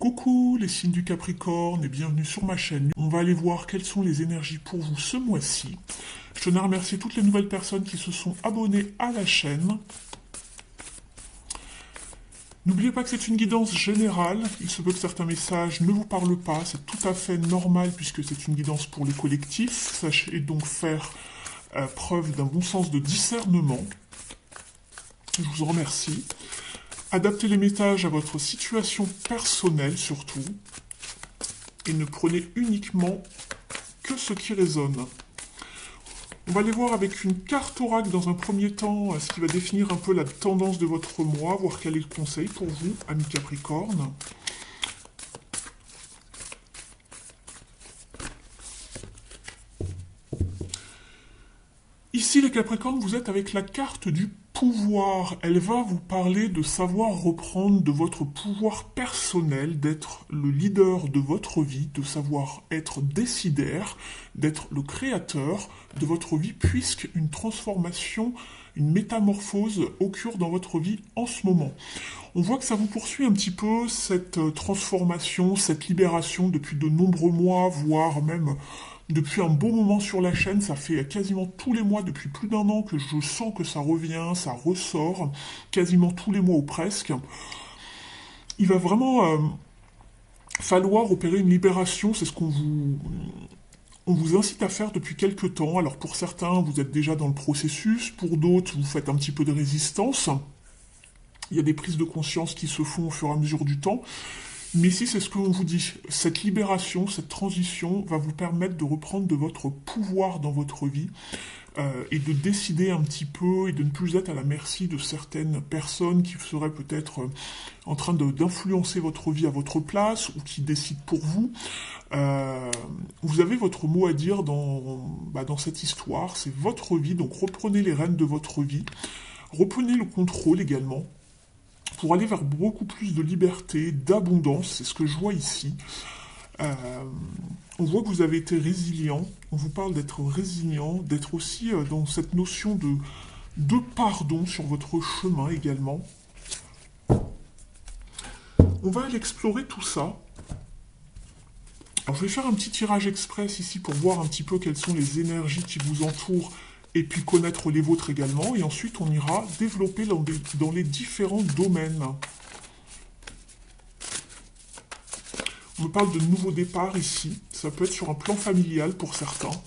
Coucou les signes du Capricorne et bienvenue sur ma chaîne. On va aller voir quelles sont les énergies pour vous ce mois-ci. Je tenais à remercier toutes les nouvelles personnes qui se sont abonnées à la chaîne. N'oubliez pas que c'est une guidance générale. Il se peut que certains messages ne vous parlent pas. C'est tout à fait normal puisque c'est une guidance pour les collectifs. Sachez donc faire preuve d'un bon sens de discernement. Je vous en remercie. Adaptez les messages à votre situation personnelle surtout. Et ne prenez uniquement que ce qui résonne. On va aller voir avec une carte oracle dans un premier temps, ce qui va définir un peu la tendance de votre mois, voir quel est le conseil pour vous, amis Capricorne. Ici, les Capricornes, vous êtes avec la carte du pouvoir. Elle va vous parler de savoir reprendre de votre pouvoir personnel, d'être le leader de votre vie, de savoir être décidaire, d'être le créateur de votre vie, puisque une transformation, une métamorphose occure dans votre vie en ce moment. On voit que ça vous poursuit un petit peu, cette transformation, cette libération depuis de nombreux mois, voire même depuis un bon moment sur la chaîne. Ça fait quasiment tous les mois, depuis plus d'1 an, que je sens que ça revient, ça ressort, quasiment tous les mois ou presque. Il va vraiment falloir opérer une libération, c'est ce on vous incite à faire depuis quelques temps. Alors pour certains, vous êtes déjà dans le processus, pour d'autres, vous faites un petit peu de résistance. Il y a des prises de conscience qui se font au fur et à mesure du temps. Mais ici, c'est ce que l'on vous dit. Cette libération, cette transition va vous permettre de reprendre de votre pouvoir dans votre vie et de décider un petit peu et de ne plus être à la merci de certaines personnes qui seraient peut-être en train d'influencer votre vie à votre place ou qui décident pour vous. Vous avez votre mot à dire dans cette histoire. C'est votre vie, donc reprenez les rênes de votre vie. Reprenez le contrôle également, pour aller vers beaucoup plus de liberté, d'abondance, c'est ce que je vois ici. On voit que vous avez été résilient, on vous parle d'être résilient, d'être aussi dans cette notion de pardon sur votre chemin également. On va aller explorer tout ça. Alors je vais faire un petit tirage express ici pour voir un petit peu quelles sont les énergies qui vous entourent et puis connaître les vôtres également, et ensuite on ira développer dans les différents domaines. On me parle de nouveaux départs ici, ça peut être sur un plan familial pour certains.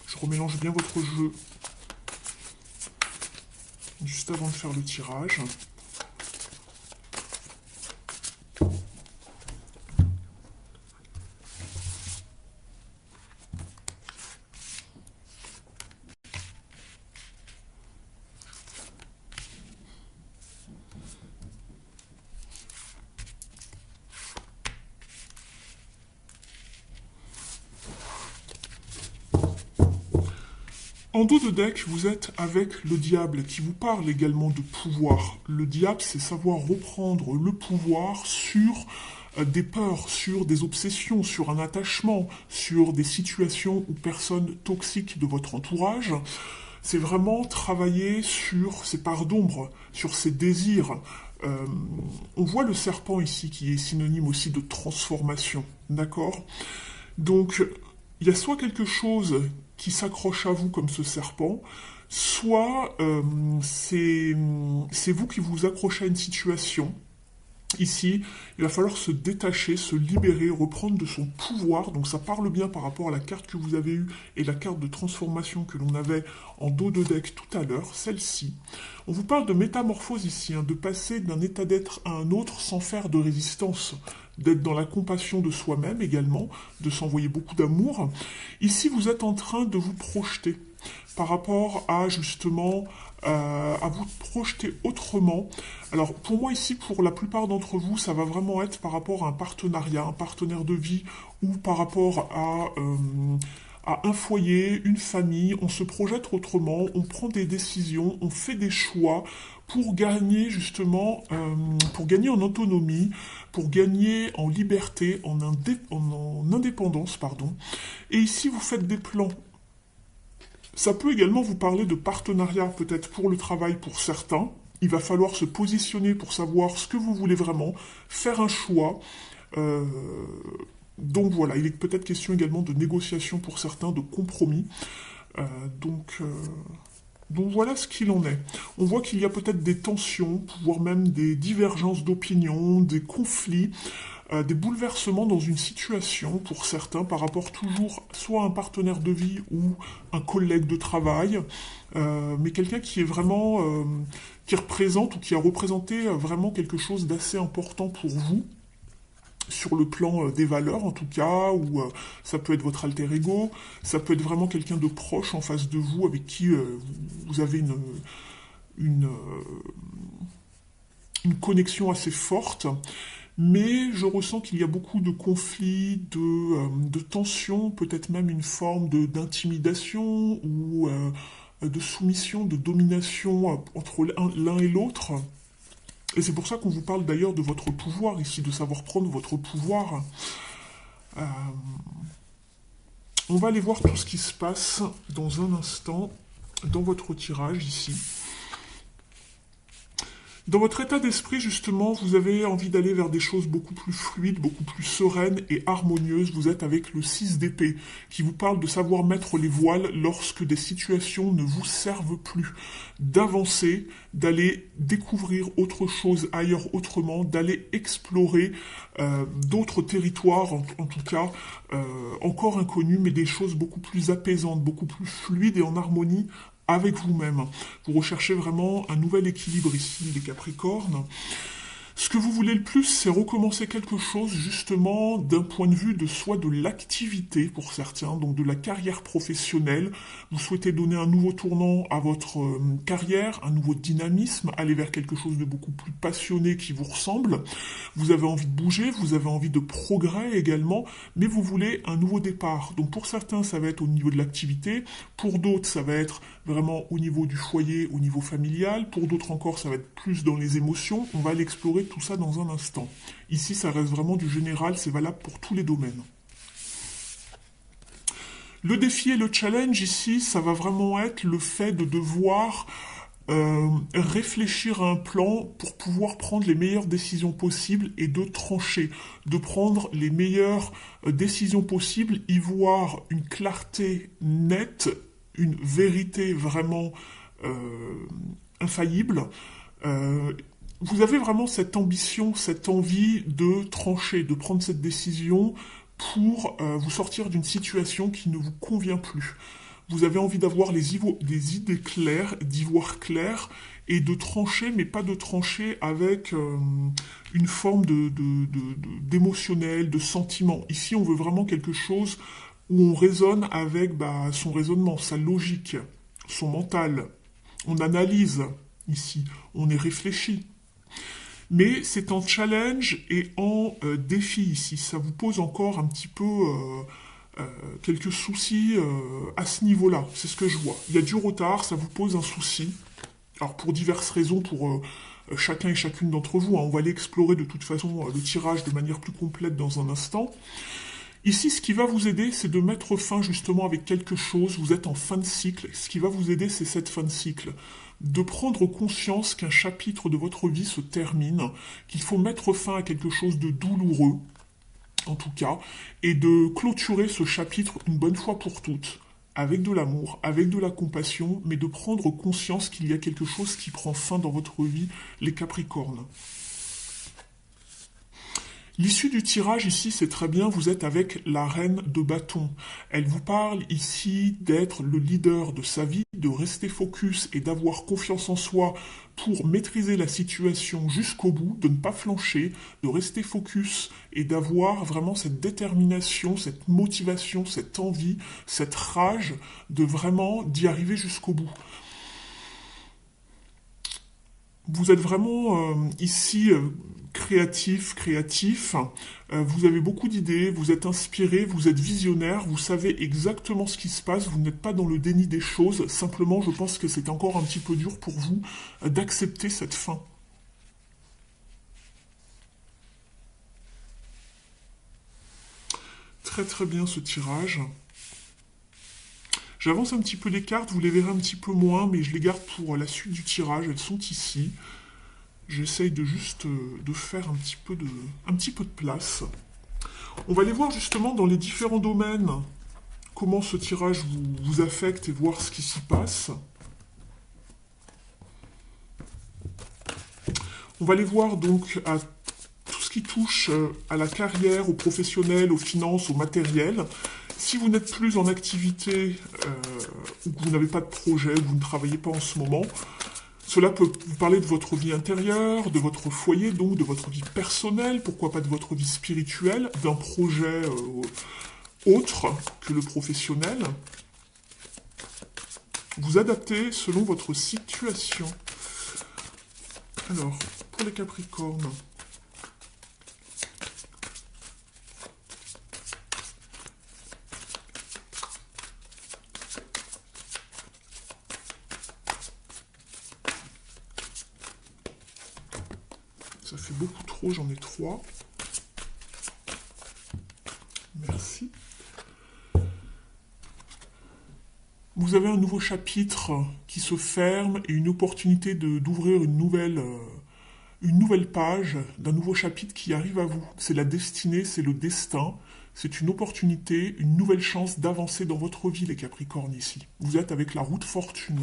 Je remélange bien votre jeu juste avant de faire le tirage. En dos de deck, vous êtes avec le diable qui vous parle également de pouvoir. Le diable, c'est savoir reprendre le pouvoir sur des peurs, sur des obsessions, sur un attachement, sur des situations ou personnes toxiques de votre entourage. C'est vraiment travailler sur ces parts d'ombre, sur ces désirs. On voit le serpent ici qui est synonyme aussi de transformation, d'accord? Donc, il y a soit quelque chose qui s'accroche à vous comme ce serpent, soit c'est vous qui vous accrochez à une situation. Ici, il va falloir se détacher, se libérer, reprendre de son pouvoir. Donc ça parle bien par rapport à la carte que vous avez eue et la carte de transformation que l'on avait en dos de deck tout à l'heure, celle-ci. On vous parle de métamorphose ici, de passer d'un état d'être à un autre sans faire de résistance, d'être dans la compassion de soi-même également, de s'envoyer beaucoup d'amour. Ici, vous êtes en train de vous projeter par rapport à justement à vous projeter autrement. Alors pour moi ici, pour la plupart d'entre vous, ça va vraiment être par rapport à un partenariat, un partenaire de vie, ou par rapport à un foyer, une famille. On se projette autrement, on prend des décisions, on fait des choix pour gagner justement, pour gagner en autonomie, pour gagner en liberté, en indépendance, pardon. Et ici, vous faites des plans. Ça peut également vous parler de partenariat, peut-être pour le travail pour certains, Il va falloir se positionner pour savoir ce que vous voulez vraiment, faire un choix. Euh, donc voilà, il est peut-être question également de négociation pour certains, de compromis. Euh, donc, euh, donc voilà ce qu'il en est. On voit qu'il y a peut-être des tensions, voire même des divergences d'opinion, des conflits, des bouleversements dans une situation pour certains par rapport toujours soit à un partenaire de vie ou un collègue de travail, mais quelqu'un qui est vraiment, qui représente ou qui a représenté vraiment quelque chose d'assez important pour vous sur le plan des valeurs en tout cas, ou ça peut être votre alter ego, ça peut être vraiment quelqu'un de proche en face de vous avec qui vous avez une, une connexion assez forte. Mais je ressens qu'il y a beaucoup de conflits, de tensions, peut-être même une forme d'intimidation ou de soumission, de domination entre l'un et l'autre. Et c'est pour ça qu'on vous parle d'ailleurs de votre pouvoir ici, de savoir prendre votre pouvoir. Euh, on va aller voir tout ce qui se passe dans un instant dans votre tirage ici. Dans votre état d'esprit, justement, vous avez envie d'aller vers des choses beaucoup plus fluides, beaucoup plus sereines et harmonieuses. Vous êtes avec le 6 d'épée, qui vous parle de savoir mettre les voiles lorsque des situations ne vous servent plus. D'avancer, d'aller découvrir autre chose ailleurs autrement, d'aller explorer d'autres territoires, en tout cas, encore inconnus, mais des choses beaucoup plus apaisantes, beaucoup plus fluides et en harmonie avec vous-même. Vous recherchez vraiment un nouvel équilibre ici, les Capricornes. Ce que vous voulez le plus, c'est recommencer quelque chose justement d'un point de vue de soit de l'activité pour certains, donc de la carrière professionnelle. Vous souhaitez donner un nouveau tournant à votre carrière, un nouveau dynamisme, aller vers quelque chose de beaucoup plus passionné qui vous ressemble. Vous avez envie de bouger, vous avez envie de progrès également, mais vous voulez un nouveau départ. Donc pour certains, ça va être au niveau de l'activité, pour d'autres, ça va être vraiment au niveau du foyer, au niveau familial, pour d'autres encore, ça va être plus dans les émotions. On va l'explorer tout ça dans un instant. Ici, ça reste vraiment du général, c'est valable pour tous les domaines. Le défi et le challenge ici, ça va vraiment être le fait de devoir réfléchir à un plan pour pouvoir prendre les meilleures décisions possibles et de trancher, de prendre les meilleures décisions possibles, y voir une clarté nette, une vérité vraiment infaillible. Euh, vous avez vraiment cette ambition, cette envie de trancher, de prendre cette décision pour vous sortir d'une situation qui ne vous convient plus. Vous avez envie d'avoir des idées claires, d'y voir clair, et de trancher, mais pas de trancher avec une forme d'émotionnel, de sentiment. Ici, on veut vraiment quelque chose où on raisonne avec son raisonnement, sa logique, son mental. On analyse ici, on est réfléchi. Mais c'est en challenge et en défi ici. Ça vous pose encore un petit peu quelques soucis à ce niveau-là. C'est ce que je vois. Il y a du retard, ça vous pose un souci. Alors pour diverses raisons, pour chacun et chacune d'entre vous, hein, on va aller explorer de toute façon le tirage de manière plus complète dans un instant. Ici, ce qui va vous aider, c'est de mettre fin justement avec quelque chose. Vous êtes en fin de cycle. Ce qui va vous aider, c'est cette fin de cycle. De prendre conscience qu'un chapitre de votre vie se termine, qu'il faut mettre fin à quelque chose de douloureux, en tout cas, et de clôturer ce chapitre une bonne fois pour toutes, avec de l'amour, avec de la compassion, mais de prendre conscience qu'il y a quelque chose qui prend fin dans votre vie, les Capricornes. L'issue du tirage ici, c'est très bien, vous êtes avec la reine de bâton. Elle vous parle ici d'être le leader de sa vie, de rester focus et d'avoir confiance en soi pour maîtriser la situation jusqu'au bout, de ne pas flancher, de rester focus et d'avoir vraiment cette détermination, cette motivation, cette envie, cette rage de vraiment d'y arriver jusqu'au bout. Vous êtes vraiment ici créatif. Vous avez beaucoup d'idées, vous êtes inspiré, vous êtes visionnaire, vous savez exactement ce qui se passe, vous n'êtes pas dans le déni des choses. Simplement, je pense que c'est encore un petit peu dur pour vous d'accepter cette fin. Très très bien ce tirage. J'avance un petit peu les cartes, vous les verrez un petit peu moins, mais je les garde pour la suite du tirage, elles sont ici. J'essaye de juste de faire un petit peu de place. On va aller voir justement dans les différents domaines comment ce tirage vous affecte et voir ce qui s'y passe. On va aller voir donc à tout ce qui touche à la carrière, au professionnel, aux finances, au matériel. Si vous n'êtes plus en activité ou que vous n'avez pas de projet, que vous ne travaillez pas en ce moment, cela peut vous parler de votre vie intérieure, de votre foyer, donc de votre vie personnelle, pourquoi pas de votre vie spirituelle, d'un projet autre que le professionnel. Vous adaptez selon votre situation. Alors, pour les Capricornes, ça fait beaucoup trop, j'en ai 3. Merci. Vous avez un nouveau chapitre qui se ferme et une opportunité d'ouvrir une nouvelle page d'un nouveau chapitre qui arrive à vous. C'est la destinée, c'est le destin, c'est une opportunité, une nouvelle chance d'avancer dans votre vie, les Capricornes, ici. Vous êtes avec la roue de fortune.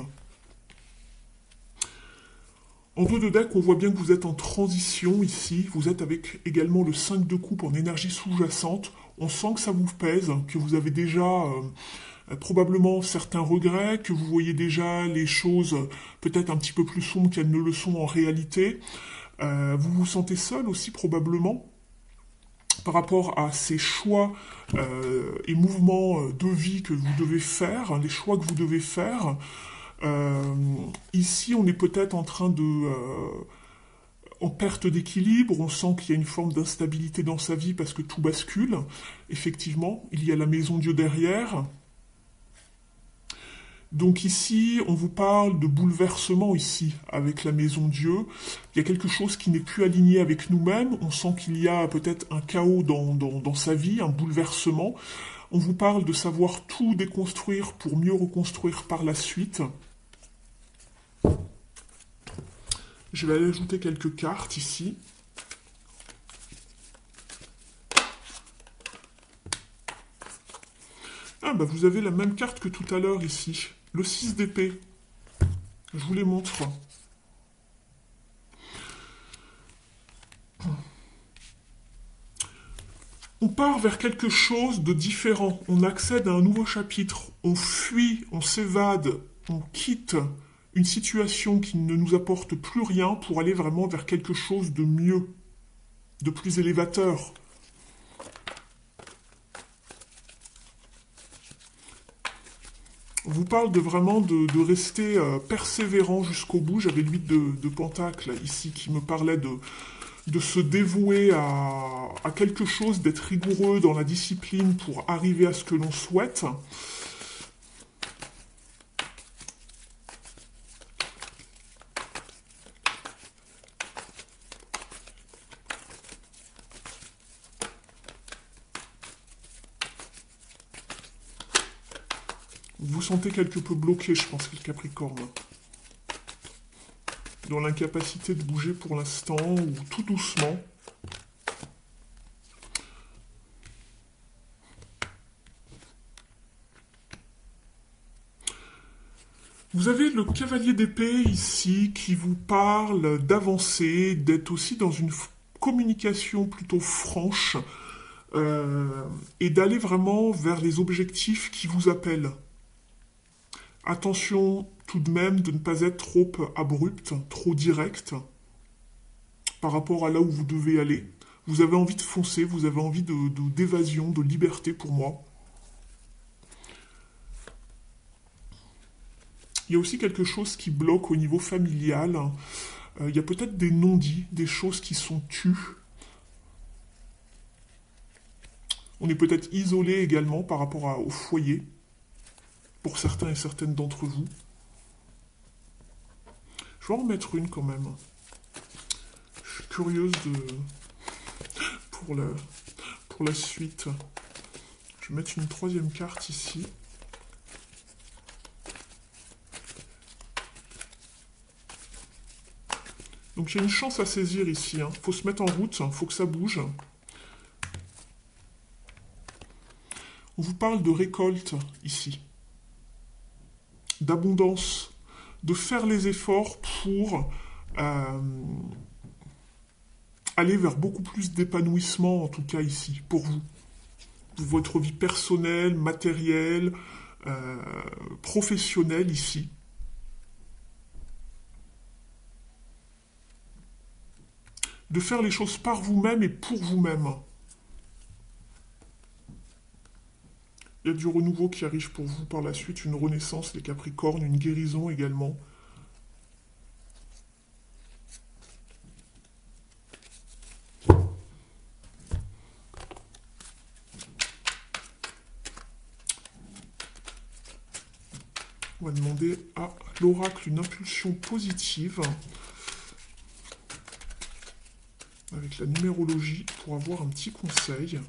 En dos de deck, on voit bien que vous êtes en transition ici. Vous êtes avec également le 5 de coupe en énergie sous-jacente. On sent que ça vous pèse, que vous avez déjà probablement certains regrets, que vous voyez déjà les choses peut-être un petit peu plus sombres qu'elles ne le sont en réalité. Vous vous sentez seul aussi probablement par rapport à ces choix et mouvements de vie que vous devez faire, les choix que vous devez faire. Ici, on est peut-être en train en perte d'équilibre, on sent qu'il y a une forme d'instabilité dans sa vie parce que tout bascule. Effectivement, il y a la maison Dieu derrière. Donc ici, on vous parle de bouleversement ici, avec la maison Dieu. Il y a quelque chose qui n'est plus aligné avec nous-mêmes. On sent qu'il y a peut-être un chaos dans sa vie, un bouleversement. On vous parle de savoir tout déconstruire pour mieux reconstruire par la suite. Je vais aller ajouter quelques cartes ici. Ah bah vous avez la même carte que tout à l'heure ici. Le 6 d'épée. Je vous les montre. On part vers quelque chose de différent. On accède à un nouveau chapitre. On fuit, on s'évade, on quitte une situation qui ne nous apporte plus rien pour aller vraiment vers quelque chose de mieux, de plus élévateur. On vous parle vraiment de rester persévérant jusqu'au bout. J'avais l'huile de Pentacle ici qui me parlait de se dévouer à quelque chose, d'être rigoureux dans la discipline pour arriver à ce que l'on souhaite. Vous vous sentez quelque peu bloqué, je pense, le Capricorne. Dans l'incapacité de bouger pour l'instant, ou tout doucement. Vous avez le cavalier d'épée ici qui vous parle d'avancer, d'être aussi dans une communication plutôt franche et d'aller vraiment vers les objectifs qui vous appellent. Attention tout de même de ne pas être trop abrupt, trop direct par rapport à là où vous devez aller. Vous avez envie de foncer, vous avez envie d'évasion, de liberté pour moi. Il y a aussi quelque chose qui bloque au niveau familial. Il y a peut-être des non-dits, des choses qui sont tues. On est peut-être isolé également par rapport au foyer, pour certains et certaines d'entre vous. Je vais en remettre une quand même. Je suis curieuse pour la suite. Je vais mettre une troisième carte ici. Donc j'ai une chance à saisir ici. Il faut se mettre en route, il faut que ça bouge. On vous parle de récolte ici, d'abondance, de faire les efforts pour aller vers beaucoup plus d'épanouissement, en tout cas ici, pour vous. Pour votre vie personnelle, matérielle, euh, professionnelle ici. De faire les choses par vous-même et pour vous-même. Il y a du renouveau qui arrive pour vous par la suite, une renaissance, les Capricornes, une guérison également. On va demander à l'oracle une impulsion positive avec la numérologie pour avoir un petit conseil.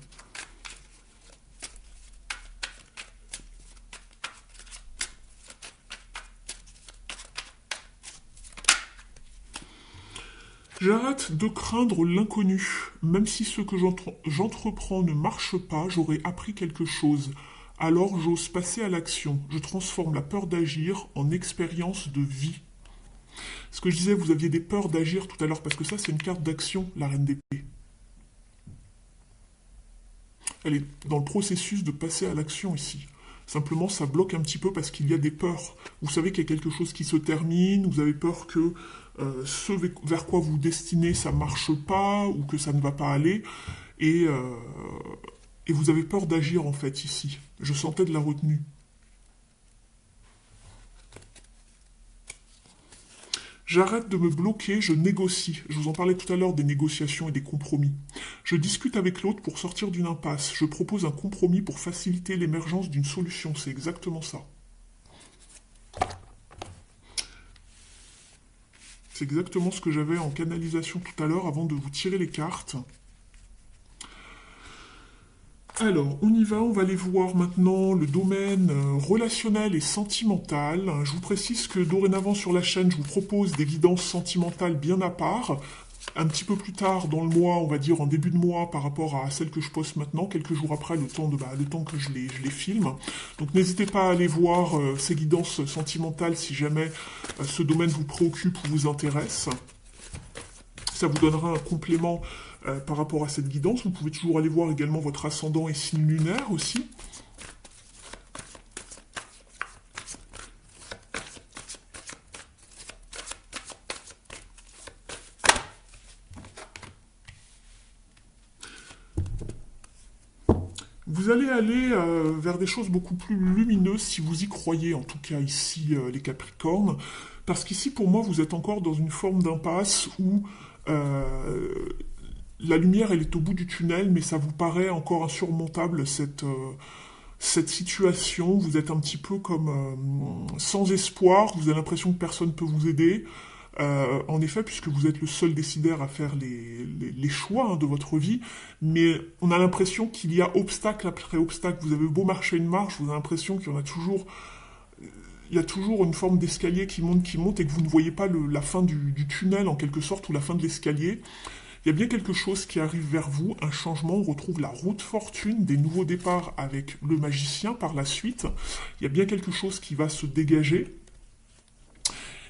J'arrête de craindre l'inconnu. Même si ce que j'entreprends ne marche pas, j'aurai appris quelque chose. Alors j'ose passer à l'action. Je transforme la peur d'agir en expérience de vie. Ce que je disais, vous aviez des peurs d'agir tout à l'heure, parce que ça, c'est une carte d'action, la reine d'épée. Elle est dans le processus de passer à l'action ici. Simplement, ça bloque un petit peu parce qu'il y a des peurs. Vous savez qu'il y a quelque chose qui se termine, vous avez peur que ce vers quoi vous destinez, ça ne marche pas, ou que ça ne va pas aller, et, euh, et vous avez peur d'agir en fait ici. Je sentais de la retenue. J'arrête de me bloquer, je négocie. Je vous en parlais tout à l'heure des négociations et des compromis. Je discute avec l'autre pour sortir d'une impasse. Je propose un compromis pour faciliter l'émergence d'une solution. C'est exactement ça. C'est exactement ce que j'avais en canalisation tout à l'heure avant de vous tirer les cartes. Alors, on y va, on va aller voir maintenant le domaine relationnel et sentimental. Je vous précise que dorénavant sur la chaîne, je vous propose des guidances sentimentales bien à part. Un petit peu plus tard dans le mois, on va dire en début de mois, par rapport à celles que je poste maintenant, quelques jours après, le temps que je les filme. Donc n'hésitez pas à aller voir ces guidances sentimentales si jamais ce domaine vous préoccupe ou vous intéresse. Ça vous donnera un complément par rapport à cette guidance. Vous pouvez toujours aller voir également votre ascendant et signe lunaire aussi. Vous allez aller vers des choses beaucoup plus lumineuses si vous y croyez, en tout cas ici, les Capricornes. Parce qu'ici, pour moi, vous êtes encore dans une forme d'impasse où euh, la lumière, elle est au bout du tunnel, mais ça vous paraît encore insurmontable, cette situation. Vous êtes un petit peu comme sans espoir, vous avez l'impression que personne ne peut vous aider. En effet, puisque vous êtes le seul décideur à faire les choix de votre vie, mais on a l'impression qu'il y a obstacle après obstacle. Vous avez beau marcher une marche, vous avez l'impression qu'il y en a toujours, il y a toujours une forme d'escalier qui monte et que vous ne voyez pas la fin du tunnel en quelque sorte ou la fin de l'escalier. Il y a bien quelque chose qui arrive vers vous, un changement, on retrouve la route fortune, des nouveaux départs avec le magicien par la suite. Il y a bien quelque chose qui va se dégager.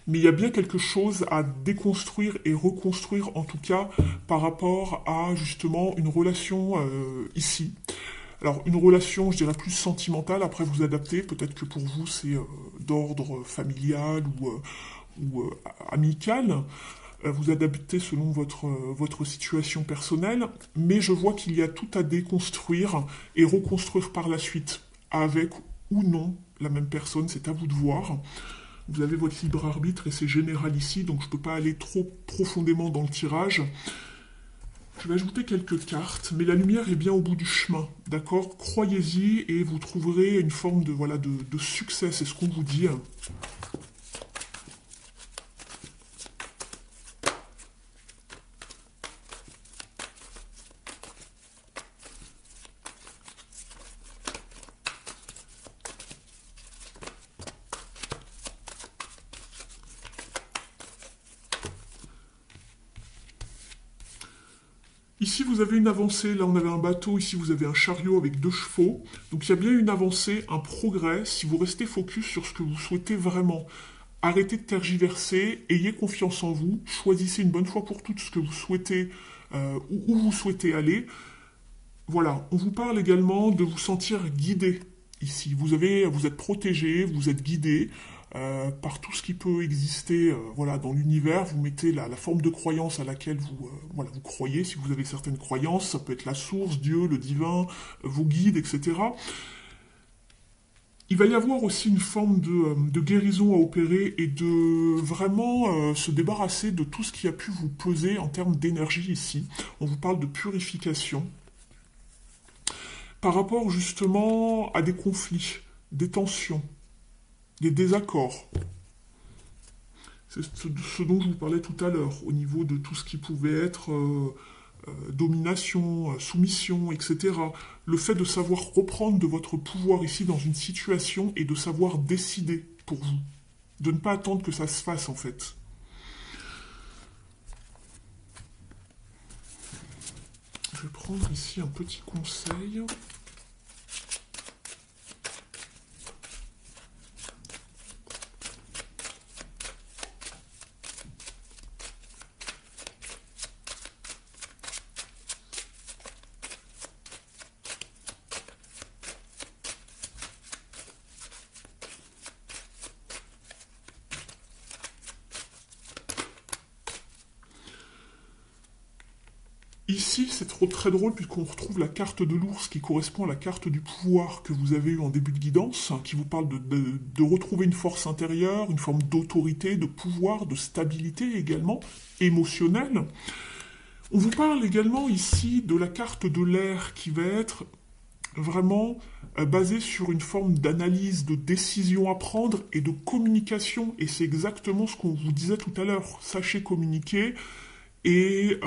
Mais il y a bien quelque chose à déconstruire et reconstruire, en tout cas, par rapport à justement une relation ici. Alors, une relation, je dirais, plus sentimentale, après vous adaptez, peut-être que pour vous c'est d'ordre familial ou amical, vous adaptez selon votre situation personnelle, mais je vois qu'il y a tout à déconstruire et reconstruire par la suite, avec ou non la même personne, c'est à vous de voir. Vous avez votre libre arbitre et c'est général ici, donc je ne peux pas aller trop profondément dans le tirage. Je vais ajouter quelques cartes, mais la lumière est bien au bout du chemin, d'accord? Croyez-y et vous trouverez une forme de succès, c'est ce qu'on vous dit. Ici, vous avez une avancée. Là, on avait un bateau. Ici, vous avez un chariot avec 2 chevaux. Donc, il y a bien une avancée, un progrès. Si vous restez focus sur ce que vous souhaitez vraiment, arrêtez de tergiverser, ayez confiance en vous, choisissez une bonne fois pour toutes ce que vous souhaitez, où vous souhaitez aller. Voilà, on vous parle également de vous sentir guidé ici. Vous êtes protégé, vous êtes guidé par tout ce qui peut exister voilà, dans l'univers. Vous mettez la forme de croyance à laquelle voilà, vous croyez, si vous avez certaines croyances. Ça peut être la source, Dieu, le divin, vos guides, etc. Il va y avoir aussi une forme de guérison à opérer et de vraiment se débarrasser de tout ce qui a pu vous peser en termes d'énergie ici. On vous parle de purification par rapport justement à des conflits, des tensions, des désaccords. C'est ce dont je vous parlais tout à l'heure, au niveau de tout ce qui pouvait être domination, soumission, etc. Le fait de savoir reprendre de votre pouvoir ici dans une situation et de savoir décider pour vous. De ne pas attendre que ça se fasse en fait. Je vais prendre ici un petit conseil. Ici, c'est très drôle puisqu'on retrouve la carte de l'ours qui correspond à la carte du pouvoir que vous avez eue en début de guidance, qui vous parle de retrouver une force intérieure, une forme d'autorité, de pouvoir, de stabilité également, émotionnelle. On vous parle également ici de la carte de l'air qui va être vraiment basée sur une forme d'analyse, de décision à prendre et de communication. Et c'est exactement ce qu'on vous disait tout à l'heure. Sachez communiquer et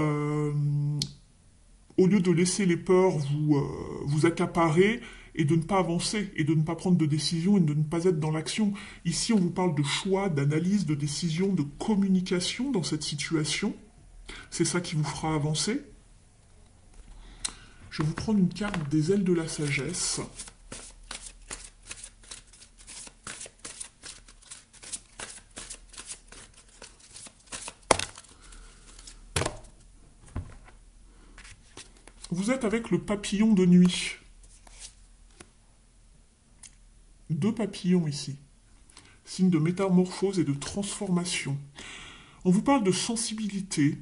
au lieu de laisser les peurs vous accaparer et de ne pas avancer et de ne pas prendre de décision et de ne pas être dans l'action. Ici, on vous parle de choix, d'analyse, de décision, de communication dans cette situation. C'est ça qui vous fera avancer. Je vais vous prendre une carte des ailes de la sagesse. Vous êtes avec le papillon de nuit. 2 papillons ici. Signe de métamorphose et de transformation. On vous parle de sensibilité,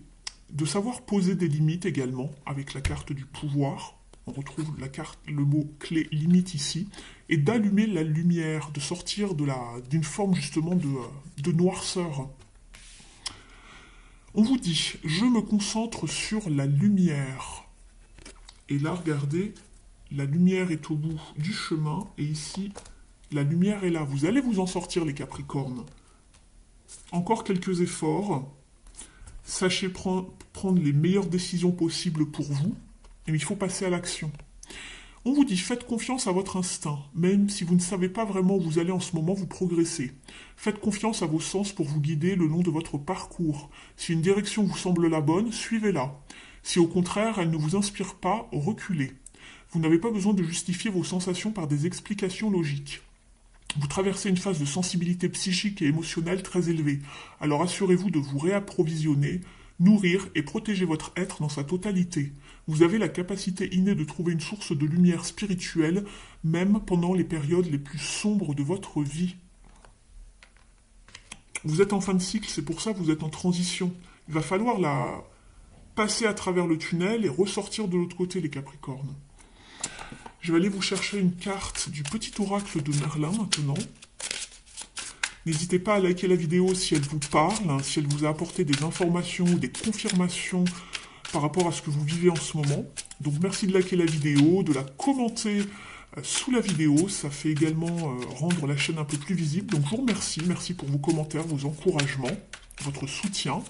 de savoir poser des limites également, avec la carte du pouvoir. On retrouve le mot clé limite ici. Et d'allumer la lumière, de sortir d'une forme justement de noirceur. On vous dit, je me concentre sur la lumière. Et là, regardez, la lumière est au bout du chemin, et ici, la lumière est là. Vous allez vous en sortir, les Capricornes. Encore quelques efforts. Sachez prendre les meilleures décisions possibles pour vous, et il faut passer à l'action. On vous dit, faites confiance à votre instinct. Même si vous ne savez pas vraiment où vous allez en ce moment, vous progressez. Faites confiance à vos sens pour vous guider le long de votre parcours. Si une direction vous semble la bonne, suivez-la. Si au contraire elle ne vous inspire pas, reculez. Vous n'avez pas besoin de justifier vos sensations par des explications logiques. Vous traversez une phase de sensibilité psychique et émotionnelle très élevée, alors assurez-vous de vous réapprovisionner, nourrir et protéger votre être dans sa totalité. Vous avez la capacité innée de trouver une source de lumière spirituelle, même pendant les périodes les plus sombres de votre vie. Vous êtes en fin de cycle, c'est pour ça que vous êtes en transition. Il va falloir passer à travers le tunnel et ressortir de l'autre côté, les Capricornes. Je vais aller vous chercher une carte du petit oracle de Merlin maintenant. N'hésitez pas à liker la vidéo si elle vous parle, si elle vous a apporté des informations ou des confirmations par rapport à ce que vous vivez en ce moment. Donc merci de liker la vidéo, de la commenter sous la vidéo. Ça fait également rendre la chaîne un peu plus visible. Donc je vous remercie. Merci pour vos commentaires, vos encouragements, votre soutien.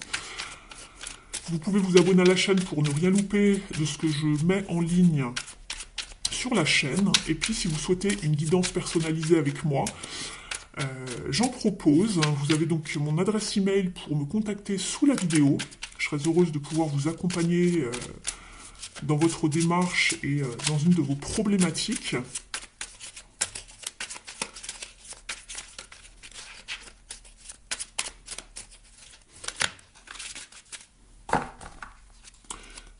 Vous pouvez vous abonner à la chaîne pour ne rien louper de ce que je mets en ligne sur la chaîne. Et puis si vous souhaitez une guidance personnalisée avec moi, j'en propose. Vous avez donc mon adresse email pour me contacter sous la vidéo. Je serais heureuse de pouvoir vous accompagner dans votre démarche et dans une de vos problématiques.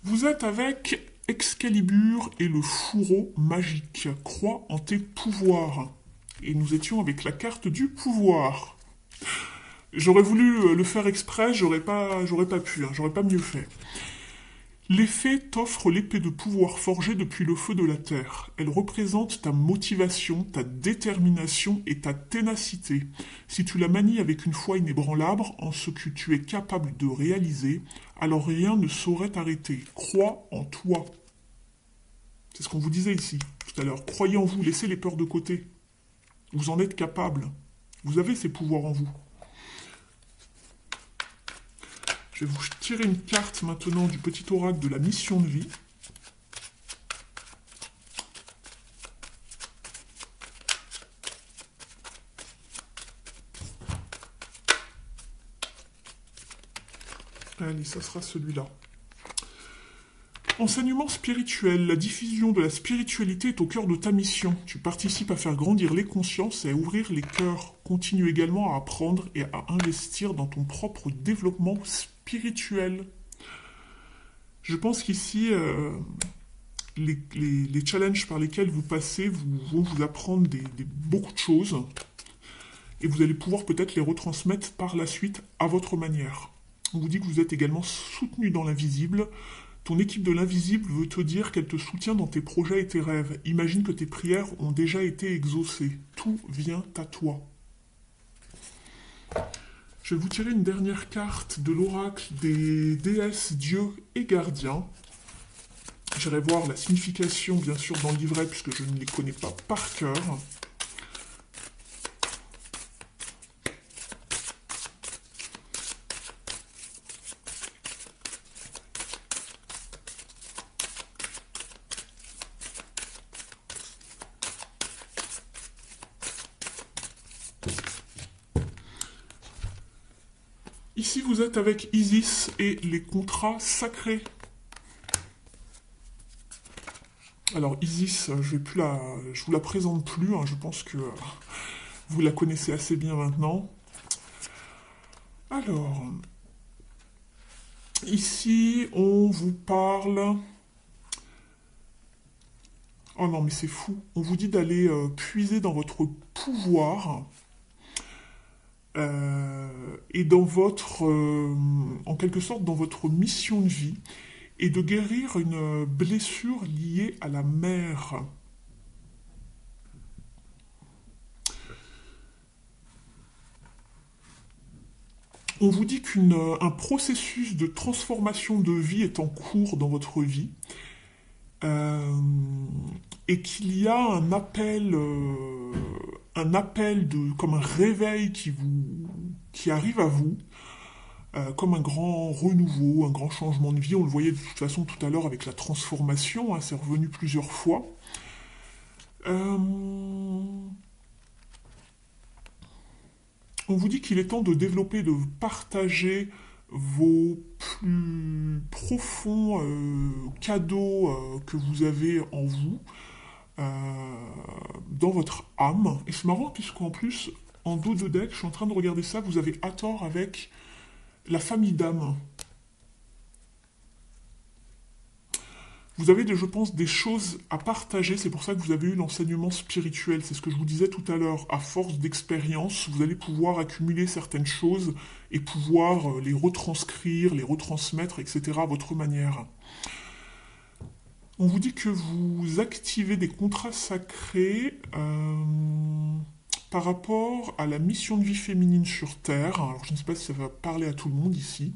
Vous êtes avec Excalibur et le fourreau magique. Crois en tes pouvoirs. Et nous étions avec la carte du pouvoir. J'aurais voulu le faire exprès, j'aurais pas pu, hein, j'aurais pas mieux fait. Les fées t'offrent l'épée de pouvoir forgée depuis le feu de la terre. Elle représente ta motivation, ta détermination et ta ténacité. Si tu la manies avec une foi inébranlable en ce que tu es capable de réaliser, alors rien ne saurait t'arrêter. Crois en toi. C'est ce qu'on vous disait ici, tout à l'heure. Croyez en vous, laissez les peurs de côté. Vous en êtes capable. Vous avez ces pouvoirs en vous. Je vais vous tirer une carte maintenant du petit oracle de la mission de vie. Allez, ça sera celui-là. Enseignement spirituel. La diffusion de la spiritualité est au cœur de ta mission. Tu participes à faire grandir les consciences et à ouvrir les cœurs. Continue également à apprendre et à investir dans ton propre développement spirituel. Je pense qu'ici, les challenges par lesquels vous passez vont vous apprendre beaucoup de choses et vous allez pouvoir peut-être les retransmettre par la suite à votre manière. On vous dit que vous êtes également soutenu dans l'invisible. Ton équipe de l'invisible veut te dire qu'elle te soutient dans tes projets et tes rêves. Imagine que tes prières ont déjà été exaucées. Tout vient à toi. Je vais vous tirer une dernière carte de l'oracle des déesses, dieux et gardiens. J'irai voir la signification, bien sûr, dans le livret, puisque je ne les connais pas par cœur. Ici, vous êtes avec Isis et les contrats sacrés. Alors Isis, je vous la présente plus, hein, je pense que vous la connaissez assez bien maintenant. Alors, ici, on vous parle... Oh non, mais c'est fou. On vous dit d'aller puiser dans votre pouvoir et dans votre... en quelque sorte, dans votre mission de vie et de guérir une blessure liée à la mer. On vous dit qu'un processus de transformation de vie est en cours dans votre vie et qu'il y a un appel comme un réveil qui arrive à vous, comme un grand renouveau, un grand changement de vie. On le voyait de toute façon tout à l'heure avec la transformation, hein, c'est revenu plusieurs fois. On vous dit qu'il est temps de développer, de partager vos plus profonds cadeaux que vous avez en vous, dans votre âme. Et c'est marrant puisqu'en plus, en dos de deck, je suis en train de regarder ça, vous avez Hathor avec la famille d'âme. Vous avez, je pense, des choses à partager, c'est pour ça que vous avez eu l'enseignement spirituel, c'est ce que je vous disais tout à l'heure, à force d'expérience, vous allez pouvoir accumuler certaines choses et pouvoir les retranscrire, les retransmettre, etc. à votre manière. On vous dit que vous activez des contrats sacrés par rapport à la mission de vie féminine sur Terre. Alors je ne sais pas si ça va parler à tout le monde ici.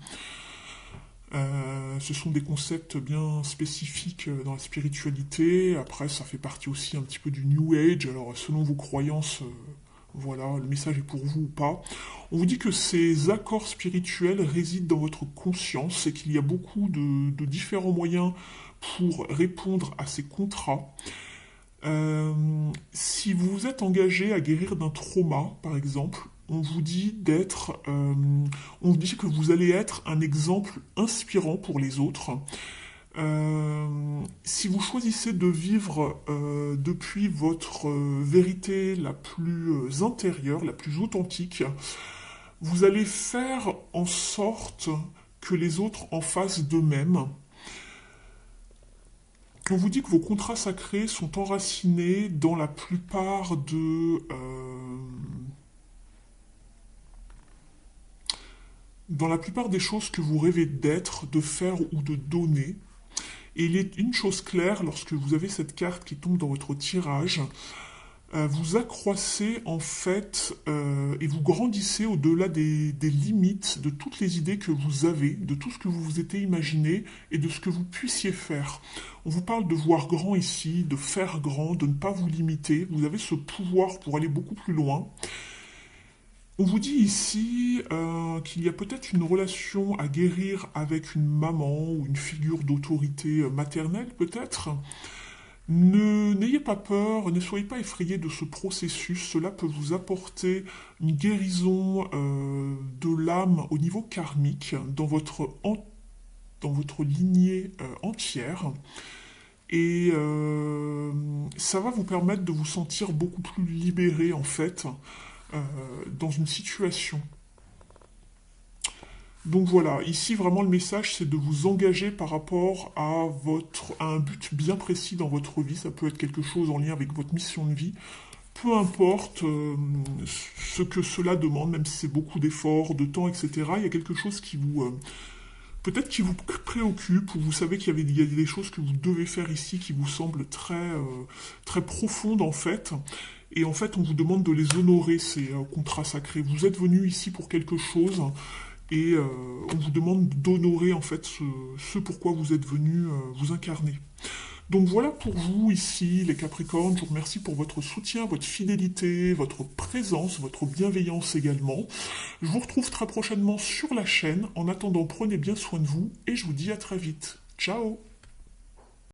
Ce sont des concepts bien spécifiques dans la spiritualité. Après, ça fait partie aussi un petit peu du New Age. Alors, selon vos croyances, voilà, le message est pour vous ou pas. On vous dit que ces accords spirituels résident dans votre conscience et qu'il y a beaucoup de différents moyens pour répondre à ces contrats. Si vous vous êtes engagé à guérir d'un trauma, par exemple, on vous dit on vous dit que vous allez être un exemple inspirant pour les autres. Si vous choisissez de vivre depuis votre vérité la plus intérieure, la plus authentique, vous allez faire en sorte que les autres en fassent de même. On vous dit que vos contrats sacrés sont enracinés dans la plupart des choses que vous rêvez d'être, de faire ou de donner. Et il est une chose claire, lorsque vous avez cette carte qui tombe dans votre tirage, vous accroissez en fait et vous grandissez au-delà des limites de toutes les idées que vous avez, de tout ce que vous vous étiez imaginé et de ce que vous puissiez faire. On vous parle de voir grand ici, de faire grand, de ne pas vous limiter. Vous avez ce pouvoir pour aller beaucoup plus loin. On vous dit ici qu'il y a peut-être une relation à guérir avec une maman ou une figure d'autorité maternelle peut-être. N'ayez pas peur, ne soyez pas effrayés de ce processus. Cela peut vous apporter une guérison de l'âme au niveau karmique dans votre lignée entière. Et ça va vous permettre de vous sentir beaucoup plus libéré en fait dans une situation. Donc voilà, ici vraiment le message c'est de vous engager par rapport à un but bien précis dans votre vie. Ça peut être quelque chose en lien avec votre mission de vie. Peu importe ce que cela demande, même si c'est beaucoup d'efforts, de temps, etc. Il y a quelque chose qui vous peut-être qui vous préoccupe, ou vous savez il y a des choses que vous devez faire ici qui vous semblent très profondes en fait. Et en fait, on vous demande de les honorer, ces contrats sacrés. Vous êtes venu ici pour quelque chose, et on vous demande d'honorer en fait ce pourquoi vous êtes venu vous incarner. Donc voilà pour vous ici, les Capricornes. Je vous remercie pour votre soutien, votre fidélité, votre présence, votre bienveillance également. Je vous retrouve très prochainement sur la chaîne. En attendant, prenez bien soin de vous et je vous dis à très vite. Ciao!